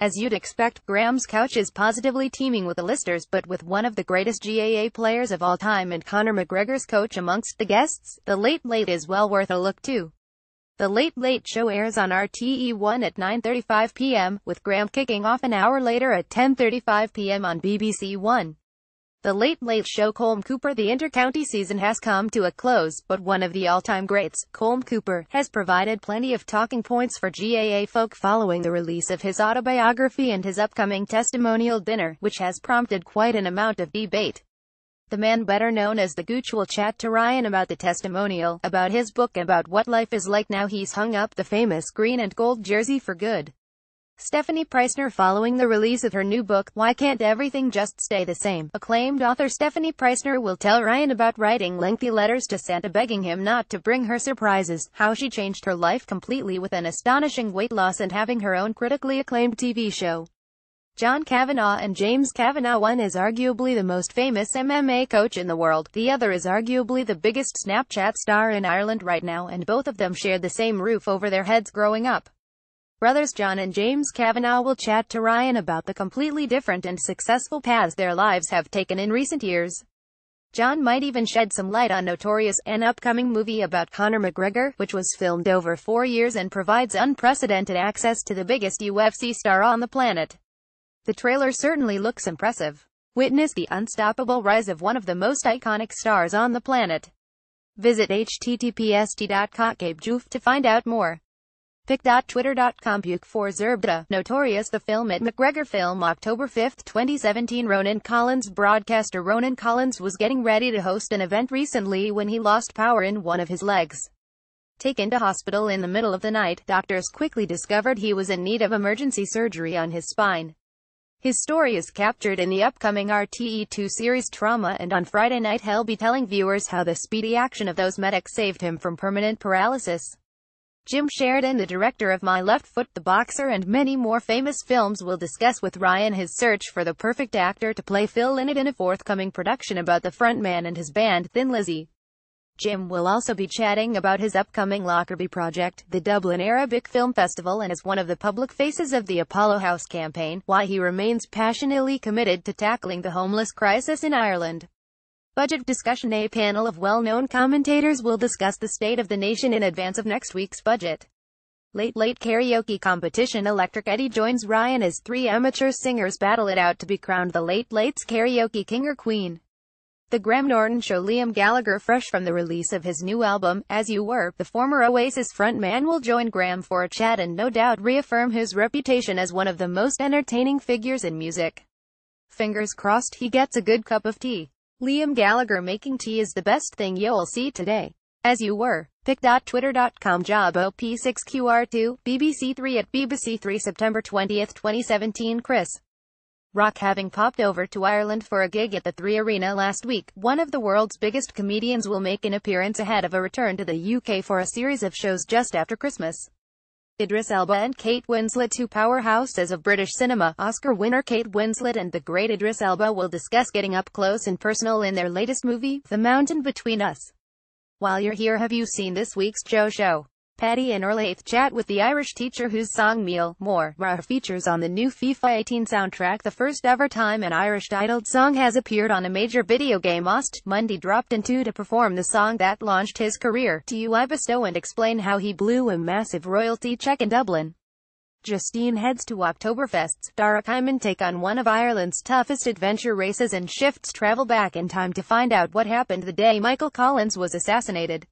As you'd expect, Graham's couch is positively teeming with Alisters, but with one of the greatest GAA players of all time and Conor McGregor's coach amongst the guests, The Late Late is well worth a look too. The Late Late Show airs on RTÉ One at 9:35 p.m., with Graham kicking off an hour later at 10:35 p.m. on BBC One. The Late Late Show. Colm Cooper. The inter-county season has come to a close, but one of the all-time greats, Colm Cooper, has provided plenty of talking points for GAA folk following the release of his autobiography and his upcoming testimonial dinner, which has prompted quite an amount of debate. The man better known as the Gooch will chat to Ryan about the testimonial, about his book, about what life is like now he's hung up the famous green and gold jersey for good. Stephanie Preissner. Following the release of her new book, Why Can't Everything Just Stay the Same?, acclaimed author Stephanie Preissner will tell Ryan about writing lengthy letters to Santa begging him not to bring her surprises, how she changed her life completely with an astonishing weight loss and having her own critically acclaimed TV show. John Kavanagh and James Kavanagh. One is arguably the most famous MMA coach in the world, the other is arguably the biggest Snapchat star in Ireland right now, and both of them shared the same roof over their heads growing up. Brothers John and James Kavanagh will chat to Ryan about the completely different and successful paths their lives have taken in recent years. John might even shed some light on Notorious, an upcoming movie about Conor McGregor, which was filmed over 4 years and provides unprecedented access to the biggest UFC star on the planet. The trailer certainly looks impressive. Witness the unstoppable rise of one of the most iconic stars on the planet. Visit https://t.co.uk to find out more. pic.twitter.com Buke for Zerbda. Notorious. The film at McGregor film. October 5, 2017. Ronan Collins. Broadcaster Ronan Collins was getting ready to host an event recently when he lost power in one of his legs. Taken to hospital in the middle of the night, doctors quickly discovered he was in need of emergency surgery on his spine. His story is captured in the upcoming RTÉ2 series Trauma, and on Friday night he'll be telling viewers how the speedy action of those medics saved him from permanent paralysis. Jim Sheridan, the director of My Left Foot, The Boxer, and many more famous films, will discuss with Ryan his search for the perfect actor to play Phil Lynott in a forthcoming production about the frontman and his band, Thin Lizzy. Jim will also be chatting about his upcoming Lockerbie project, the Dublin Arabic Film Festival, and as one of the public faces of the Apollo House campaign, why he remains passionately committed to tackling the homeless crisis in Ireland. Budget discussion. A panel of well-known commentators will discuss the state of the nation in advance of next week's budget. Late Late Karaoke Competition. Electric Eddie joins Ryan as 3 amateur singers battle it out to be crowned the Late Late's karaoke king or queen. The Graham Norton Show. Liam Gallagher. Fresh from the release of his new album, As You Were, the former Oasis frontman will join Graham for a chat and no doubt reaffirm his reputation as one of the most entertaining figures in music. Fingers crossed he gets a good cup of tea. Liam Gallagher. Making tea is the best thing you'll see today. As You Were. pic.twitter.com Job OP6QR2, BBC3 at BBC3 September 20, 2017. Chris Rock. Having popped over to Ireland for a gig at the 3 Arena last week, one of the world's biggest comedians will make an appearance ahead of a return to the UK for a series of shows just after Christmas. Idris Elba and Kate Winslet. 2 powerhouses of British cinema, Oscar winner Kate Winslet and the great Idris Elba will discuss getting up close and personal in their latest movie, The Mountain Between Us. While you're here, have you seen this week's Joe Show? Paddy and Orlaith chat with the Irish teacher whose song Meal More features on the new FIFA 18 soundtrack. The first ever time an Irish titled song has appeared on a major video game. Monday dropped into to perform the song that launched his career. To UI bestow and explain how he blew a massive royalty check in Dublin. Justine heads to Oktoberfest's Darragh take on one of Ireland's toughest adventure races and shifts travel back in time to find out what happened the day Michael Collins was assassinated.